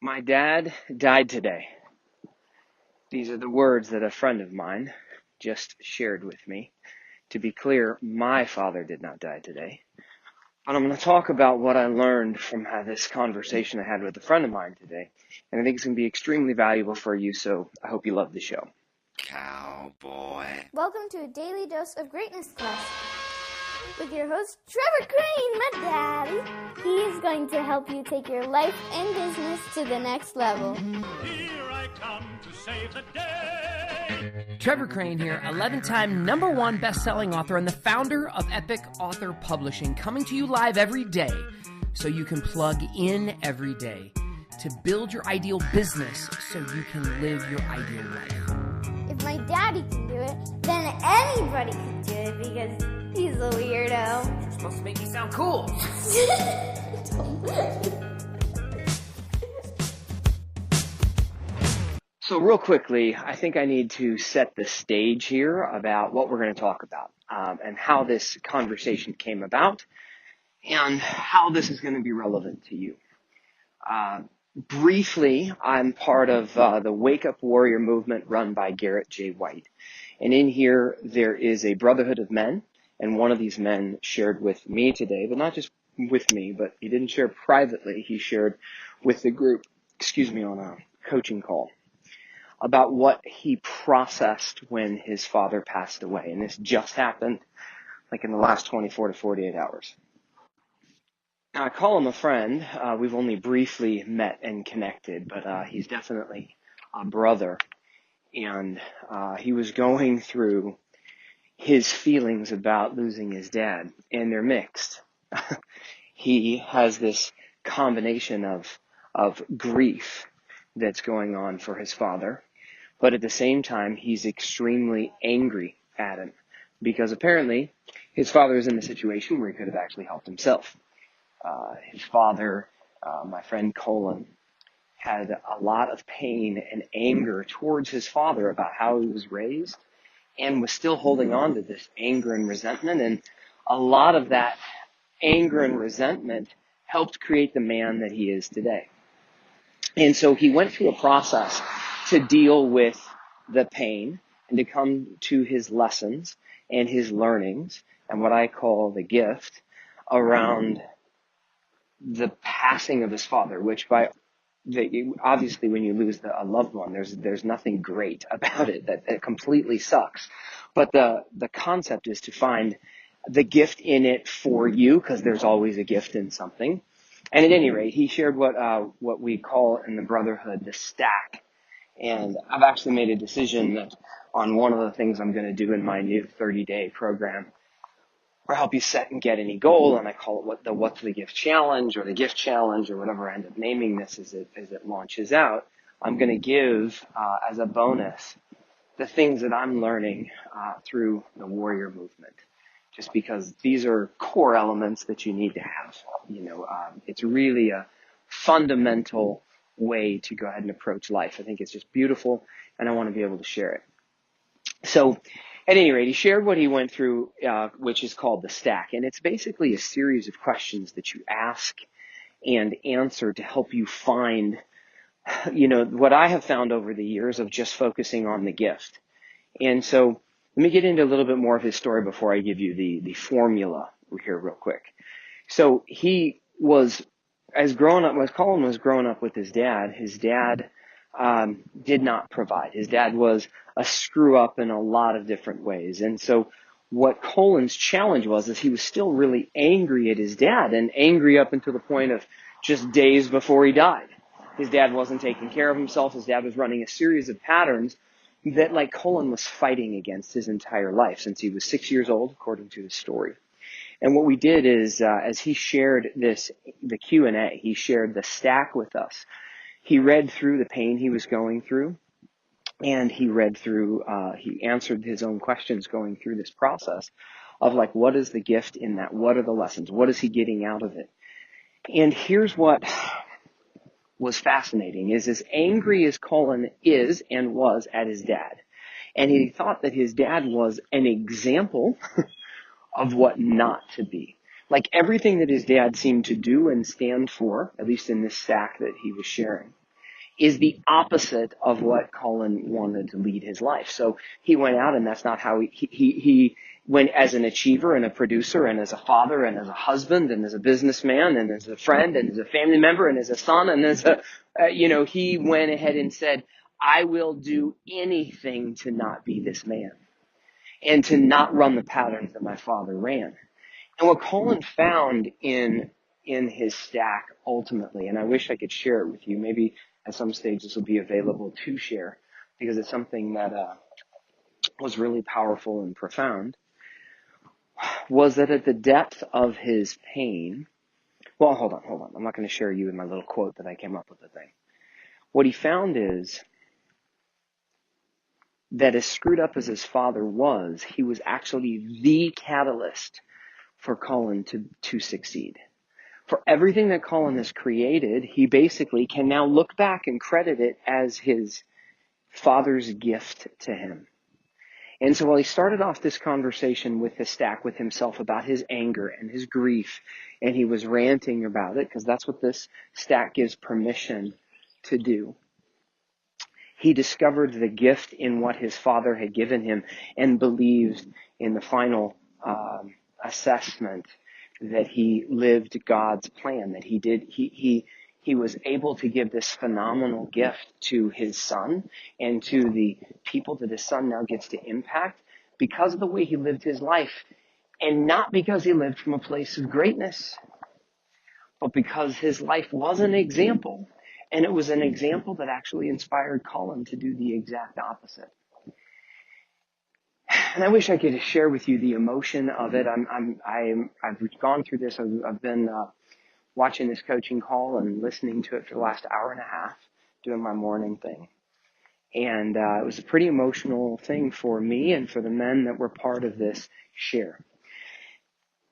My dad died today. These are the words that a friend of mine just shared with me. To be clear, my father did not die today. But I'm going to talk about what I learned from this conversation I had with a friend of mine today. And I think it's going to be extremely valuable for you, so I hope you love the show. Cowboy. Welcome to a daily dose of greatness quest with your host, Trevor Crane, my daddy. He is going to help you take your life and business to the next level. Here I come to save the day. Trevor Crane here, 11-time #1 best-selling author and the founder of Epic Author Publishing, coming to you live every day so you can plug in every day to build your ideal business so you can live your ideal life. If my daddy can do it, then anybody can do it because he's a weirdo. You're supposed to make me sound cool. So real quickly, I think I need to set the stage here about what we're going to talk about and how this conversation came about and how this is going to be relevant to you. Briefly, I'm part of the Wake Up Warrior movement run by Garrett J. White. And in here, there is a brotherhood of men. And one of these men shared with me today, but not just with me, but he didn't share privately. He shared with the group, on a coaching call about what he processed when his father passed away. And this just happened like in the last 24 to 48 hours. Now, I call him a friend. We've only briefly met and connected, but he's definitely a brother. And he was going through his feelings about losing his dad, and they're mixed. He has this combination of grief that's going on for his father, but at the same time, he's extremely angry at him because apparently his father is in a situation where he could have actually helped himself. His father, my friend Colin, had a lot of pain and anger towards his father about how he was raised and was still holding on to this anger and resentment. And a lot of that anger and resentment helped create the man that he is today. And so he went through a process to deal with the pain and to come to his lessons and his learnings and what I call the gift around the passing of his father, which obviously when you lose a loved one, there's nothing great about it. That completely sucks. But the concept is to find the gift in it for you, because there's always a gift in something. And at any rate, he shared what we call in the brotherhood the stack. And I've actually made a decision that on one of the things I'm going to do in my new 30-day program, or help you set and get any goal, and I call it what's the gift challenge or the gift challenge or whatever I end up naming this as it launches out. I'm going to give as a bonus the things that I'm learning through the warrior movement, just because these are core elements that you need to have. It's really a fundamental way to go ahead and approach life. I think it's just beautiful, and I want to be able to share it. So, at any rate, he shared what he went through, which is called the stack. And it's basically a series of questions that you ask and answer to help you find, what I have found over the years of just focusing on the gift. And so let me get into a little bit more of his story before I give you the formula here real quick. So he was, as Colin was growing up with his dad did not provide. His dad was a screw up in a lot of different ways. And so what Colin's challenge was is he was still really angry at his dad, and angry up until the point of just days before he died. His dad wasn't taking care of himself. His dad was running a series of patterns that Colin was fighting against his entire life since he was 6 years old, according to his story. And what we did is, as he shared the Q&A, he shared the stack with us. He read through the pain he was going through, and he answered his own questions going through this process of what is the gift in that? What are the lessons? What is he getting out of it? And here's what was fascinating is as angry as Colin is and was at his dad, and he thought that his dad was an example of what not to be. Everything that his dad seemed to do and stand for, at least in this stack that he was sharing, is the opposite of what Colin wanted to lead his life. So he went out, and that's not how he went as an achiever and a producer and as a father and as a husband and as a businessman and as a friend and as a family member and as a son and as a, he went ahead and said, I will do anything to not be this man and to not run the patterns that my father ran. And what Colin found in his stack ultimately, and I wish I could share it with you, maybe at some stage this will be available to share because it's something that was really powerful and profound, was that at the depth of his pain, well, hold on. I'm not going to share you in my little quote that I came up with the thing. What he found is that as screwed up as his father was, he was actually the catalyst for Colin to succeed. For everything that Colin has created, he basically can now look back and credit it as his father's gift to him. And so while he started off this conversation with his stack with himself about his anger and his grief, and he was ranting about it, because that's what this stack gives permission to do, he discovered the gift in what his father had given him and believed in the final assessment that he lived God's plan, that he was able to give this phenomenal gift to his son and to the people that his son now gets to impact because of the way he lived his life, and not because he lived from a place of greatness, but because his life was an example, and it was an example that actually inspired Colin to do the exact opposite. And I wish I could share with you the emotion of it. I've gone through this. I've been watching this coaching call and listening to it for the last hour and a half, doing my morning thing. And it was a pretty emotional thing for me and for the men that were part of this share.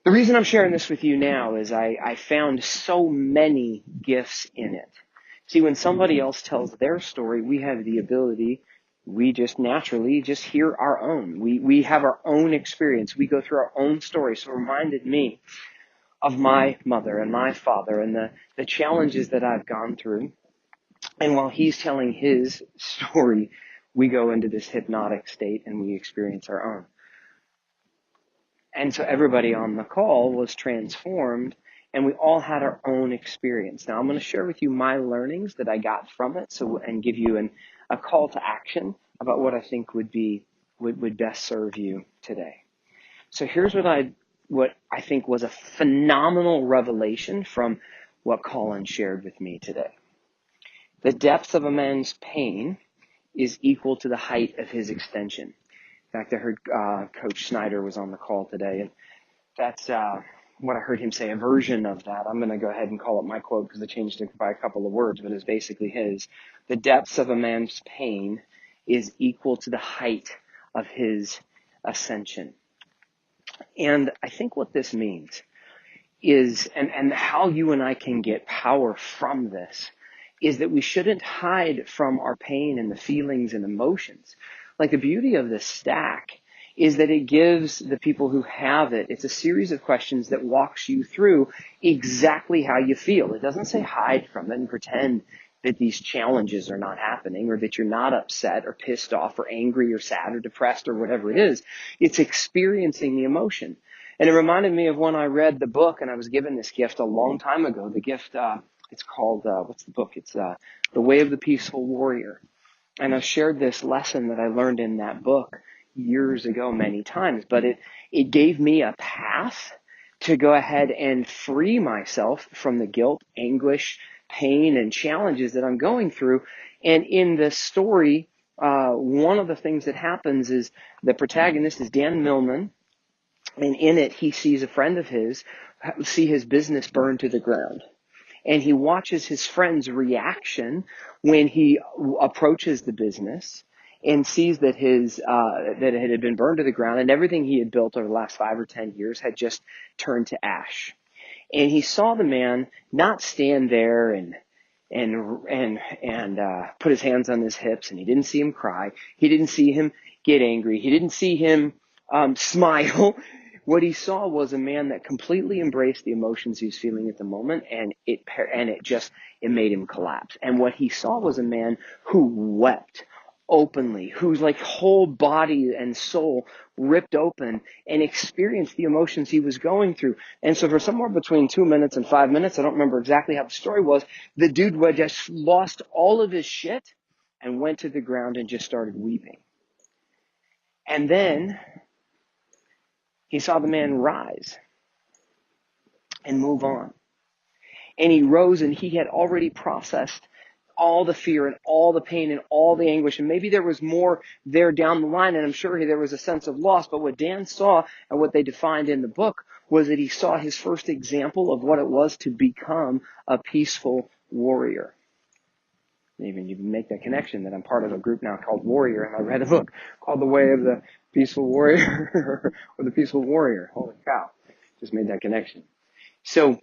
The reason I'm sharing this with you now is I found so many gifts in it. See, when somebody else tells their story, we have the ability, we just naturally just hear our own. We have our own experience. We go through our own story. So it reminded me of my mother and my father and the challenges that I've gone through. And while he's telling his story, we go into this hypnotic state and we experience our own. And so everybody on the call was transformed, and we all had our own experience. Now I'm going to share with you my learnings that I got from it, and give you a call to action about what I think would best serve you today. So here's what I think was a phenomenal revelation from what Colin shared with me today. The depth of a man's pain is equal to the height of his extension. In fact, I heard Coach Snyder was on the call today, and that's what I heard him say, a version of that. I'm going to go ahead and call it my quote because I changed it by a couple of words, but it's basically his. The depths of a man's pain is equal to the height of his ascension. And I think what this means is, and how you and I can get power from this, is that we shouldn't hide from our pain and the feelings and emotions. Like, the beauty of this stack is that it gives the people who have it, it's a series of questions that walks you through exactly how you feel. It doesn't say hide from it and pretend that these challenges are not happening or that you're not upset or pissed off or angry or sad or depressed or whatever it is. It's experiencing the emotion. And it reminded me of when I read the book, and I was given this gift a long time ago. The gift, it's called, what's the book? It's The Way of the Peaceful Warrior. And I've shared this lesson that I learned in that book years ago many times, but it gave me a path to go ahead and free myself from the guilt, anguish, pain, and challenges that I'm going through. And in this story, one of the things that happens is the protagonist is Dan Millman, and in it he sees a friend of his see his business burn to the ground. And he watches his friend's reaction when he approaches the business and sees that that it had been burned to the ground, and everything he had built over the last 5 or 10 years had just turned to ash. And he saw the man not stand there and put his hands on his hips, and he didn't see him cry. He didn't see him get angry. He didn't see him smile. What he saw was a man that completely embraced the emotions he was feeling at the moment, and it made him collapse. And what he saw was a man who wept openly, whose like whole body and soul ripped open and experienced the emotions he was going through. And so for somewhere between 2 minutes and 5 minutes, I don't remember exactly how the story was, the dude would just lost all of his shit and went to the ground and just started weeping. And then he saw the man rise and move on. And he rose, and he had already processed all the fear and all the pain and all the anguish. And maybe there was more there down the line, and I'm sure there was a sense of loss. But what Dan saw and what they defined in the book was that he saw his first example of what it was to become a peaceful warrior. Even you make that connection that I'm part of a group now called Warrior, and I read a book called The Way of the Peaceful Warrior or The Peaceful Warrior. Holy cow. Just made that connection. So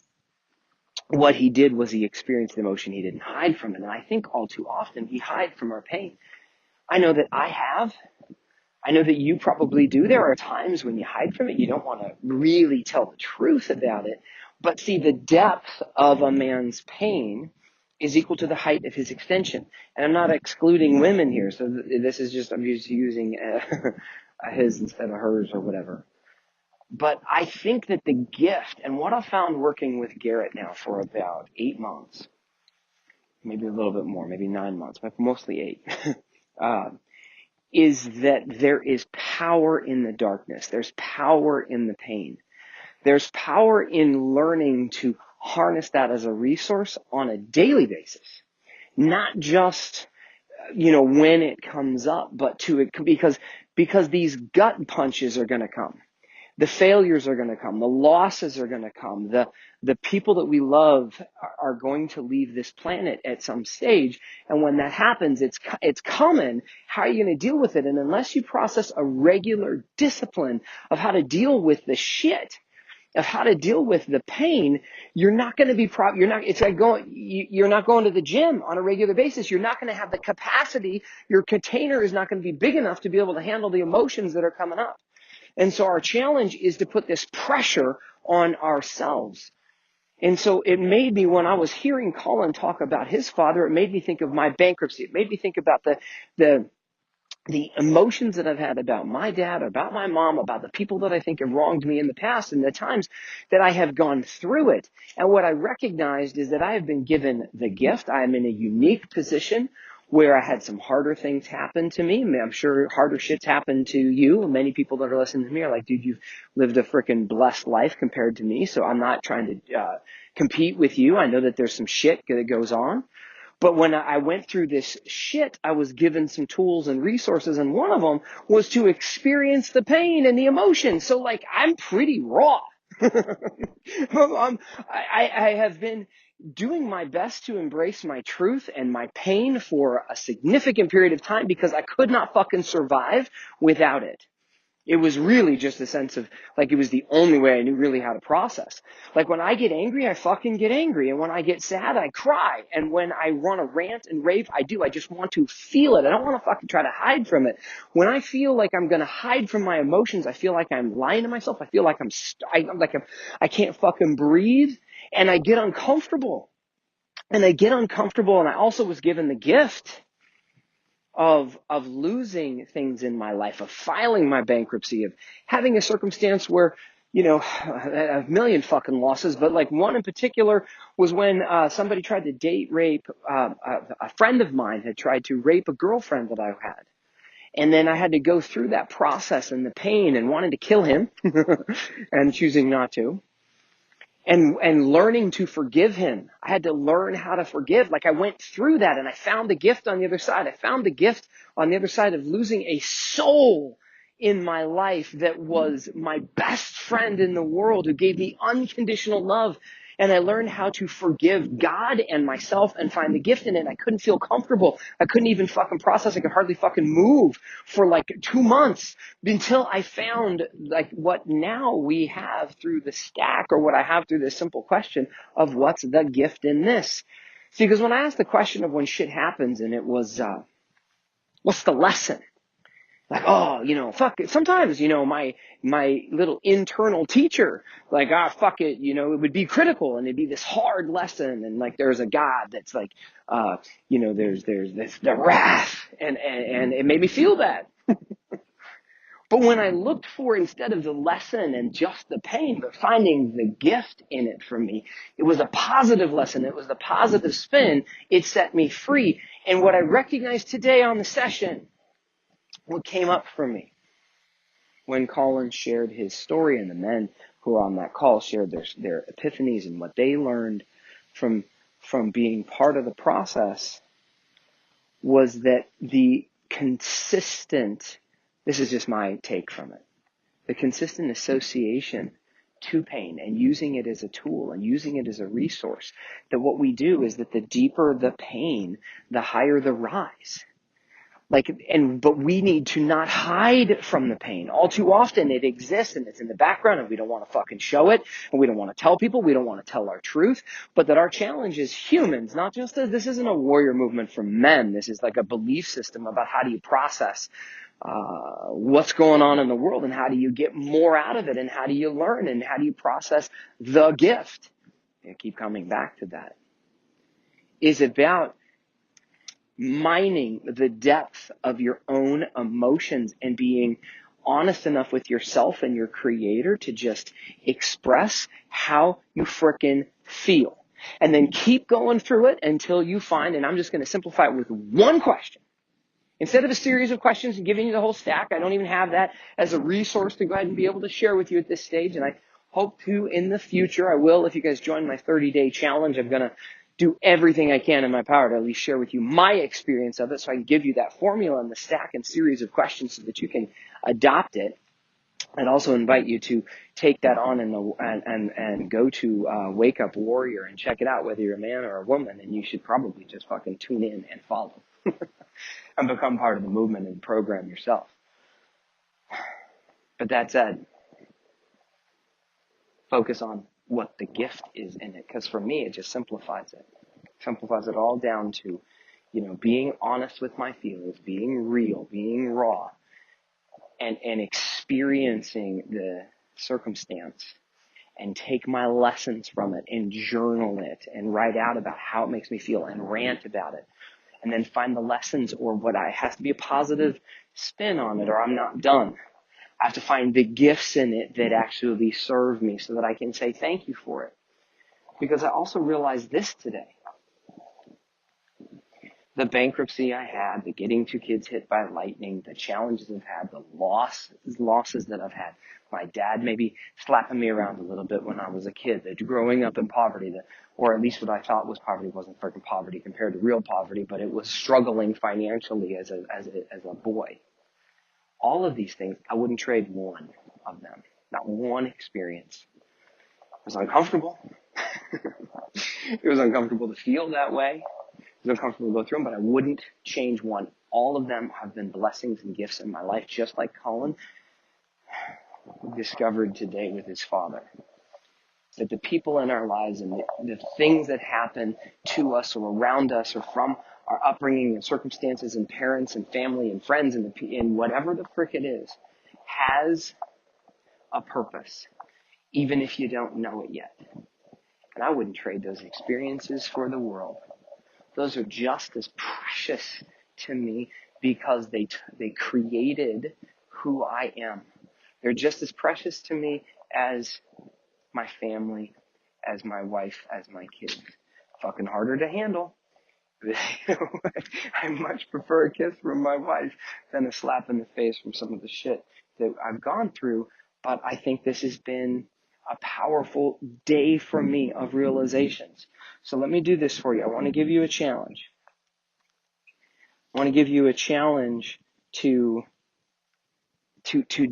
what he did was he experienced the emotion. He didn't hide from it. And I think all too often we hide from our pain. I know that I have. I know that you probably do. There are times when you hide from it. You don't want to really tell the truth about it. But see, the depth of a man's pain is equal to the height of his extension. And I'm not excluding women here. So this is just, I'm just using a his instead of hers or whatever. But I think that the gift, and what I've found working with Garrett now for about 8 months, maybe a little bit more, maybe 9 months, but mostly 8, is that there is power in the darkness. There's power in the pain. There's power in learning to harness that as a resource on a daily basis. Not just, when it comes up, but because these gut punches are going to come. The failures are going to come. The losses are going to come. The people that we love are going to leave this planet at some stage. And when that happens, it's coming. How are you going to deal with it? And unless you process a regular discipline of how to deal with the shit, of how to deal with the pain, you're not going to be it's like you're not going to the gym on a regular basis. You're not going to have the capacity. Your container is not going to be big enough to be able to handle the emotions that are coming up. And so our challenge is to put this pressure on ourselves. And so it made me, when I was hearing Colin talk about his father, it made me think of my bankruptcy. It made me think about the emotions that I've had about my dad, about my mom, about the people that I think have wronged me in the past, and the times that I have gone through it. And what I recognized is that I have been given the gift. I am in a unique position where I had some harder things happen to me. I'm sure harder shit's happened to you. Many people that are listening to me are like, dude, you've lived a freaking blessed life compared to me. So I'm not trying to compete with you. I know that there's some shit that goes on. But when I went through this shit, I was given some tools and resources, and one of them was to experience the pain and the emotion. So, like, I'm pretty raw. I have been doing my best to embrace my truth and my pain for a significant period of time because I could not fucking survive without it. It was really just a sense of, like, it was the only way I knew really how to process. Like, when I get angry, I fucking get angry. And when I get sad, I cry. And when I want to rant and rave, I do. I just want to feel it. I don't want to fucking try to hide from it. When I feel like I'm going to hide from my emotions, I feel like I'm lying to myself. I feel like I can't fucking breathe. And I get uncomfortable. And I also was given the gift of losing things in my life, of filing my bankruptcy, of having a circumstance where, a million fucking losses, but like one in particular was when somebody tried to date rape, a friend of mine had tried to rape a girlfriend that I had. And then I had to go through that process and the pain and wanting to kill him and choosing not to. And learning to forgive him. I had to learn how to forgive. Like, I went through that and I found the gift on the other side. I found the gift on the other side of losing a soul in my life that was my best friend in the world, who gave me unconditional love. And I learned how to forgive God and myself and find the gift in it. I couldn't feel comfortable. I couldn't even fucking process. I could hardly fucking move for like 2 months until I found like what now we have through the stack, or what I have through this simple question of what's the gift in this. See, because when I asked the question of when shit happens, and it was, what's the lesson? Like, oh, fuck it. Sometimes, my little internal teacher, like, fuck it, it would be critical and it'd be this hard lesson. And like, there's a God that's like, there's this, the wrath and it made me feel bad. But when I looked for, instead of the lesson and just the pain, but finding the gift in it for me, it was a positive lesson. It was the positive spin. It set me free. And what I recognized today on the session, what came up for me when Colin shared his story, and the men who were on that call shared their epiphanies and what they learned from being part of the process, was that the consistent, this is just my take from it, the consistent association to pain and using it as a tool and using it as a resource, that what we do is that the deeper the pain, the higher the rise. But we need to not hide from the pain. All too often it exists and it's in the background and we don't want to fucking show it and we don't want to tell people, we don't want to tell our truth, but that our challenge as humans, not just as, this isn't a warrior movement for men, this is like a belief system about how do you process what's going on in the world and how do you get more out of it and how do you learn and how do you process the gift. I keep coming back to that. Is about mining the depth of your own emotions and being honest enough with yourself and your creator to just express how you frickin' feel. And then keep going through it until you find, and I'm just going to simplify it with one question. Instead of a series of questions and giving you the whole stack, I don't even have that as a resource to go ahead and be able to share with you at this stage. And I hope to in the future. I will, if you guys join my 30-day challenge, I'm going to do everything I can in my power to at least share with you my experience of it so I can give you that formula and the stack and series of questions so that you can adopt it. I'd also invite you to take that on and go to Wake Up Warrior and check it out, whether you're a man or a woman, and you should probably just fucking tune in and follow and become part of the movement and program yourself. But that said, focus on what the gift is in it, because for me, it just simplifies it. Simplifies it all down to, being honest with my feelings, being real, being raw, and experiencing the circumstance and take my lessons from it and journal it and write out about how it makes me feel and rant about it. And then find the lessons or what has to be a positive spin on it or I'm not done. I have to find the gifts in it that actually serve me so that I can say thank you for it. Because I also realized this today. The bankruptcy I had, the getting 2 kids hit by lightning, the challenges I've had, the losses that I've had. My dad maybe slapping me around a little bit when I was a kid, the growing up in poverty, or at least what I thought was poverty wasn't freaking poverty compared to real poverty, but it was struggling financially as a boy. All of these things, I wouldn't trade one of them. Not one experience. It was uncomfortable. It was uncomfortable to feel that way. It was uncomfortable to go through them, but I wouldn't change one. All of them have been blessings and gifts in my life, just like Colin discovered today with his father. That the people in our lives and the things that happen to us or around us or from our upbringing and circumstances and parents and family and friends and whatever the frick it is, has a purpose, even if you don't know it yet. And I wouldn't trade those experiences for the world. Those are just as precious to me because they created who I am. They're just as precious to me as my family, as my wife, as my kids. Fucking harder to handle. I much prefer a kiss from my wife than a slap in the face from some of the shit that I've gone through. But I think this has been a powerful day for me of realizations. So let me do this for you. I want to give you a challenge. I want to give you a challenge to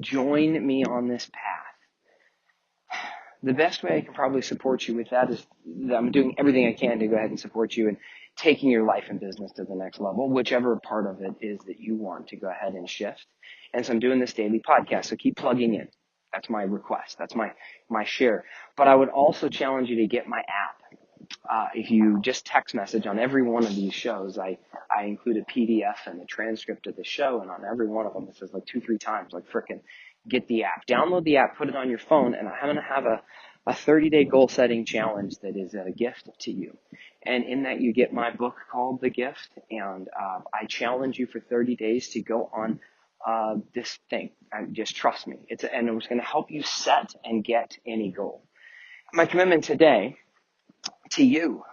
join me on this path. The best way I can probably support you with that is that I'm doing everything I can to go ahead and support you in taking your life and business to the next level, whichever part of it is that you want to go ahead and shift. And so I'm doing this daily podcast, so keep plugging in. That's my request. That's my share. But I would also challenge you to get my app. If you just text message on every one of these shows, I include a PDF and a transcript of the show, and on every one of them it says like 2-3 times, like frickin' get the app, download the app, put it on your phone, and I'm gonna have a 30-day goal setting challenge that is a gift to you. And in that you get my book called The Gift, and I challenge you for 30 days to go on this thing. Just trust me. And it was going to help you set and get any goal. My commitment today to you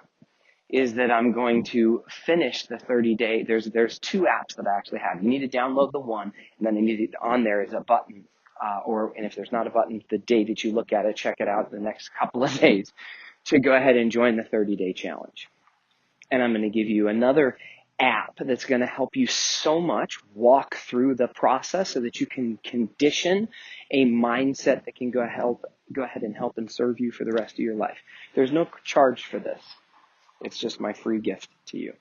is that I'm going to finish the 30-day. There's 2 apps that I actually have. You need to download the one, and then on there is a button, and if there's not a button, the day that you look at it, check it out in the next couple of days to go ahead and join the 30-day challenge. And I'm going to give you another app that's going to help you so much walk through the process so that you can condition a mindset that can go ahead and help and serve you for the rest of your life. There's no charge for this. It's just my free gift to you.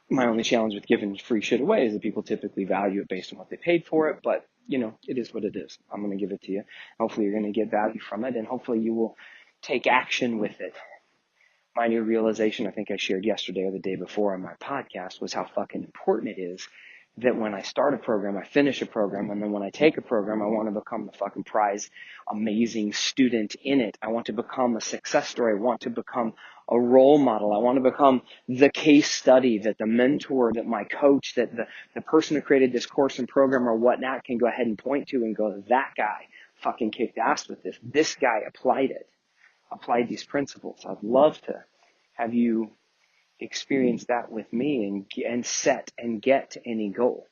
My only challenge with giving free shit away is that people typically value it based on what they paid for it, but it is what it is. I'm going to give it to you. Hopefully you're going to get value from it, and hopefully you will take action with it. My new realization, I think I shared yesterday or the day before on my podcast, was how fucking important it is that when I start a program, I finish a program, and then when I take a program, I want to become the fucking prize amazing student in it. I want to become a success story. I want to become a role model. I want to become the case study that the mentor, that my coach, that the person who created this course and program or whatnot can go ahead and point to and go, that guy fucking kicked ass with this. This guy applied these principles. I'd love to have you experience that with me and set and get any goal.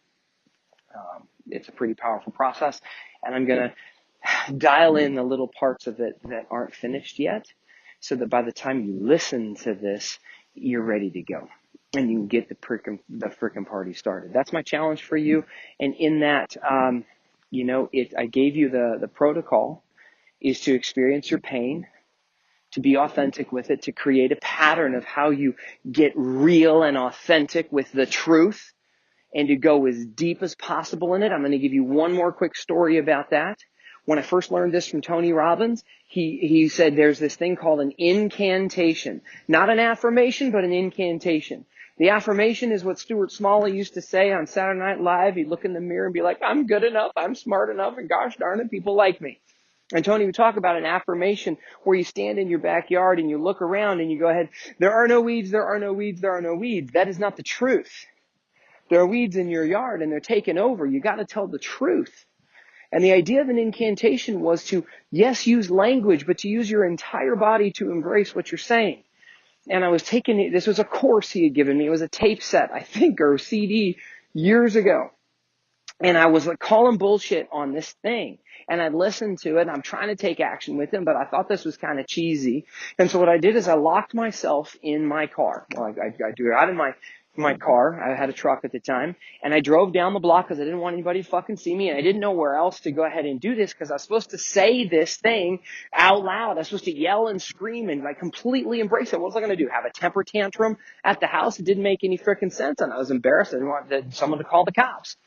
It's a pretty powerful process, and I'm going to dial in the little parts of it that aren't finished yet so that by the time you listen to this, you're ready to go and you can get the frickin' party started. That's my challenge for you. And in that, I gave you the protocol is to experience your pain, to be authentic with it, to create a pattern of how you get real and authentic with the truth, and to go as deep as possible in it. I'm going to give you one more quick story about that. When I first learned this from Tony Robbins, he said there's this thing called an incantation. Not an affirmation, but an incantation. The affirmation is what Stuart Smalley used to say on Saturday Night Live. He'd look in the mirror and be like, I'm good enough, I'm smart enough, and gosh darn it, people like me. And Tony would talk about an affirmation where you stand in your backyard and you look around and you go ahead, there are no weeds, there are no weeds, there are no weeds. That is not the truth. There are weeds in your yard and they're taking over. You got to tell the truth. And the idea of an incantation was to, yes, use language, but to use your entire body to embrace what you're saying. And I was this was a course he had given me. It was a tape set, I think, or a CD years ago. And I was like calling bullshit on this thing. And I'd listened to it, and I'm trying to take action with him, but I thought this was kind of cheesy. And so what I did is I locked myself in my car. Well, I drew out of my car. I had a truck at the time. And I drove down the block because I didn't want anybody to fucking see me. And I didn't know where else to go ahead and do this because I was supposed to say this thing out loud. I was supposed to yell and scream and like completely embrace it. What was I going to do? Have a temper tantrum at the house? It didn't make any freaking sense. And I was embarrassed. I didn't want someone to call the cops.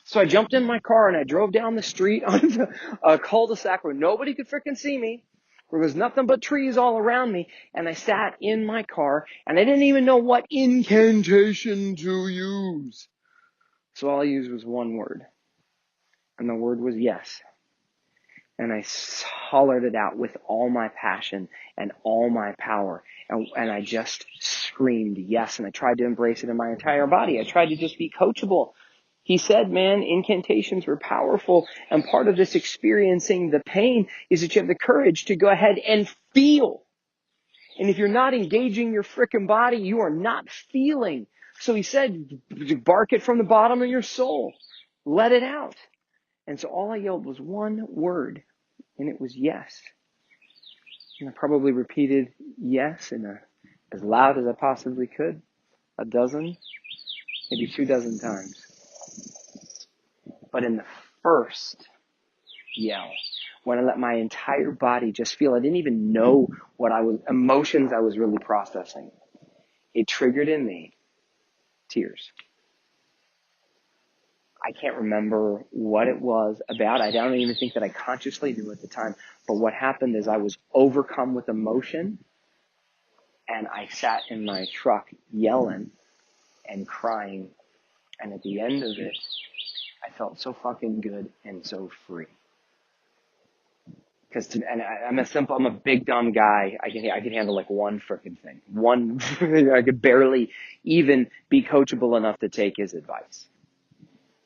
So I jumped in my car and I drove down the street on a cul-de-sac where nobody could frickin' see me. There was nothing but trees all around me. And I sat in my car and I didn't even know what incantation to use. So all I used was one word. And the word was yes. And I hollered it out with all my passion and all my power. And I just screamed yes. And I tried to embrace it in my entire body. I tried to just be coachable. He said, man, incantations were powerful, and part of this experiencing the pain is that you have the courage to go ahead and feel. And if you're not engaging your frickin' body, you are not feeling. So he said, bark it from the bottom of your soul. Let it out. And so all I yelled was one word, and it was yes. And I probably repeated yes as loud as I possibly could, 12, maybe 24 times. But in the first yell, when I let my entire body just feel, I didn't even know emotions I was really processing. It triggered in me tears. I can't remember what it was about. I don't even think that I consciously knew at the time. But what happened is I was overcome with emotion And I sat in my truck yelling and crying. And at the end of it, I felt so fucking good and so free. I'm a big dumb guy. I can handle like one frickin' thing. I could barely even be coachable enough to take his advice.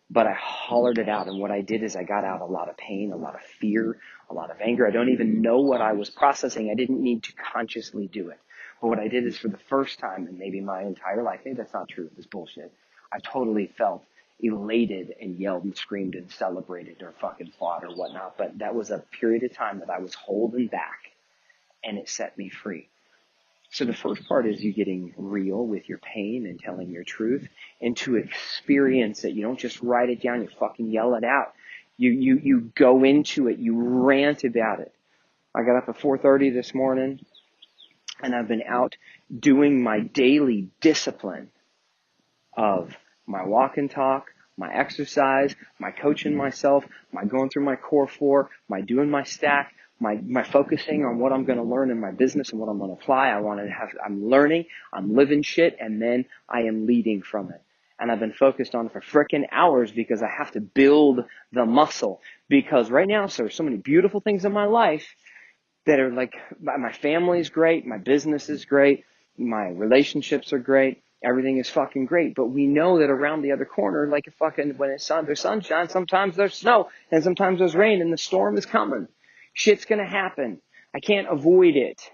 But I hollered it out, and what I did is I got out a lot of pain, a lot of fear, a lot of anger. I don't even know what I was processing. I didn't need to consciously do it. But what I did is for the first time in maybe my entire life, maybe that's not true, this bullshit, I totally felt elated and yelled and screamed and celebrated or fucking fought or whatnot. But that was a period of time that I was holding back, and it set me free. So the first part is you getting real with your pain and telling your truth, and to experience it. You don't just write it down, you fucking yell it out. You go into it, you rant about it. I got up at 4:30 this morning, and I've been out doing my daily discipline of my walk and talk, my exercise, my coaching myself, my going through my core four, my doing my stack, my focusing on what I'm going to learn in my business and what I'm going to apply. I'm learning, I'm living shit, and then I am leading from it. And I've been focused on it for frickin' hours because I have to build the muscle. Because right now, so there's so many beautiful things in my life that are like, my family's great, my business is great, my relationships are great, everything is fucking great. But we know that around the other corner, like when there's sunshine, sometimes there's snow, and sometimes there's rain, and the storm is coming. Shit's gonna happen. I can't avoid it.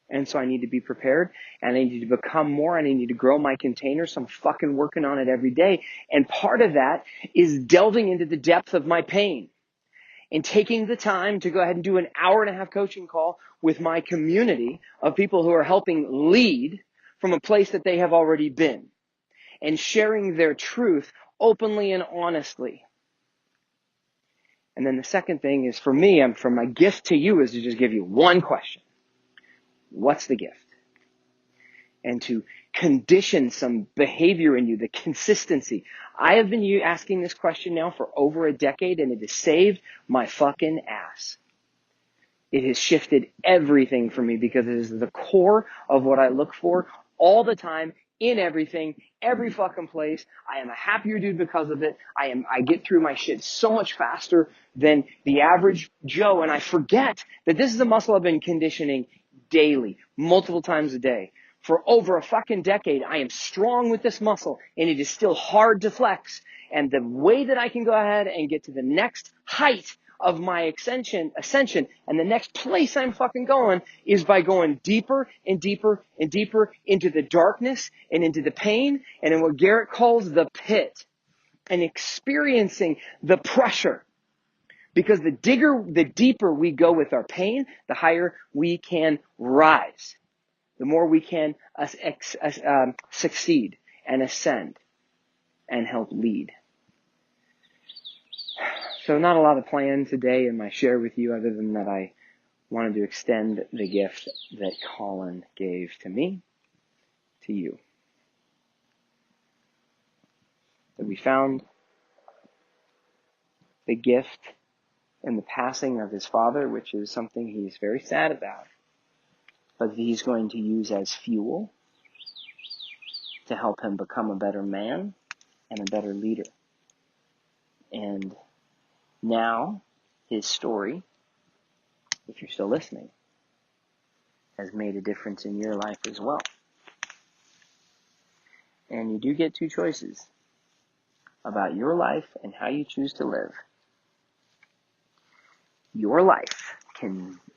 And so I need to be prepared, and I need to become more, and I need to grow my container, so I'm fucking working on it every day. And part of that is delving into the depth of my pain and taking the time to go ahead and do an 1.5-hour coaching call with my community of people who are helping lead from a place that they have already been, and sharing their truth openly and honestly. And then the second thing is, for me, from my gift to you is to just give you one question. What's the gift? And to condition some behavior in you, the consistency. I have been asking this question now for over a decade, and it has saved my fucking ass. It has shifted everything for me because it is the core of what I look for all the time, in everything, every fucking place. I am a happier dude because of it. I get through my shit so much faster than the average Joe, and I forget that this is a muscle I've been conditioning daily, multiple times a day. For over a fucking decade, I am strong with this muscle, and it is still hard to flex. And the way that I can go ahead and get to the next height of my ascension, and the next place I'm fucking going is by going deeper and deeper and deeper into the darkness and into the pain and in what Garrett calls the pit, and experiencing the pressure. Because the deeper we go with our pain, the higher we can rise. The more we can succeed and ascend and help lead. So not a lot of plan today in my share with you, other than that I wanted to extend the gift that Colin gave to me, to you. That we found the gift in the passing of his father, which is something he's very sad about, but he's going to use as fuel to help him become a better man and a better leader. And now, his story, if you're still listening, has made a difference in your life as well. And you do get two choices about your life and how you choose to live. Your life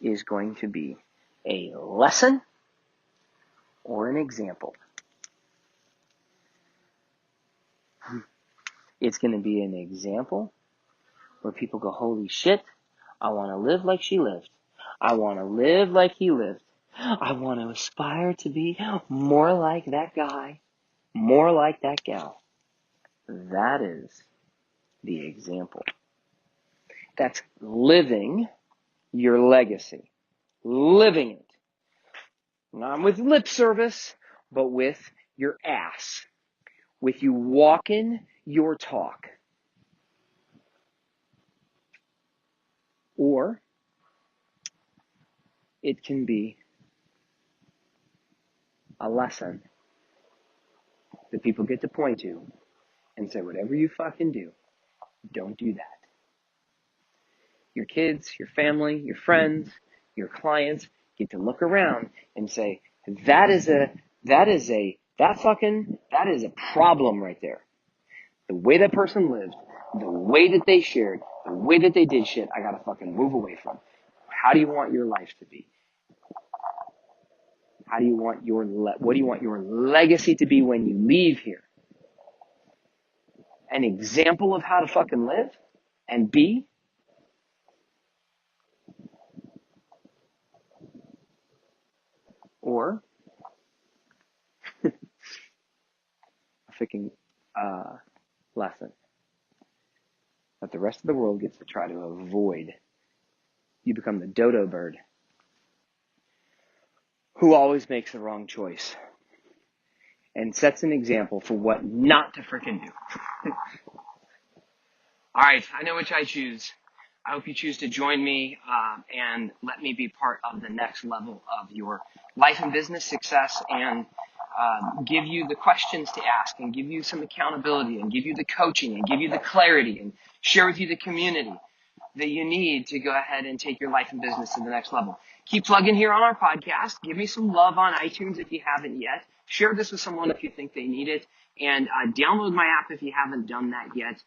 is going to be a lesson or an example. It's going to be an example where people go, holy shit, I want to live like she lived. I want to live like he lived. I want to aspire to be more like that guy, more like that gal. That is the example. That's living your legacy. Living it. Not with lip service, but with your ass. With you walking your talk. Or it can be a lesson that people get to point to and say, whatever you fucking do, don't do that. Your kids, your family, your friends, your clients get to look around and say, that is a problem right there. The way that person lived, the way that they shared, the way that they did shit, I gotta fucking move away from. How do you want your life to be? What do you want your legacy to be when you leave here? An example of how to fucking live and be? Or a freaking lesson that the rest of the world gets to try to avoid. You become the dodo bird who always makes the wrong choice and sets an example for what not to freaking do. All right, I know which I choose. I hope you choose to join me and let me be part of the next level of your life and business success, and give you the questions to ask, and give you some accountability, and give you the coaching, and give you the clarity, and share with you the community that you need to go ahead and take your life and business to the next level. Keep plugging here on our podcast. Give me some love on iTunes if you haven't yet. Share this with someone if you think they need it. And download my app if you haven't done that yet.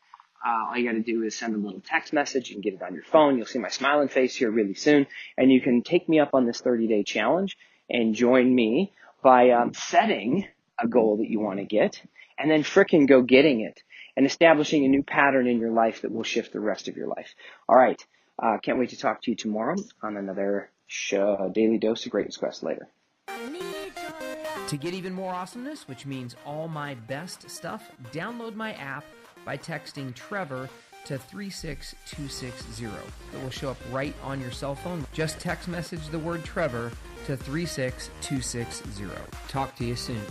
All you got to do is send a little text message and get it on your phone. You'll see my smiling face here really soon. And you can take me up on this 30-day challenge and join me by setting a goal that you want to get and then frickin' go getting it and establishing a new pattern in your life that will shift the rest of your life. All right. Can't wait to talk to you tomorrow on another Daily Dose of Greatness Quest later. To get even more awesomeness, which means all my best stuff, download my app by texting Trevor to 36260. It will show up right on your cell phone. Just text message the word Trevor to 36260. Talk to you soon.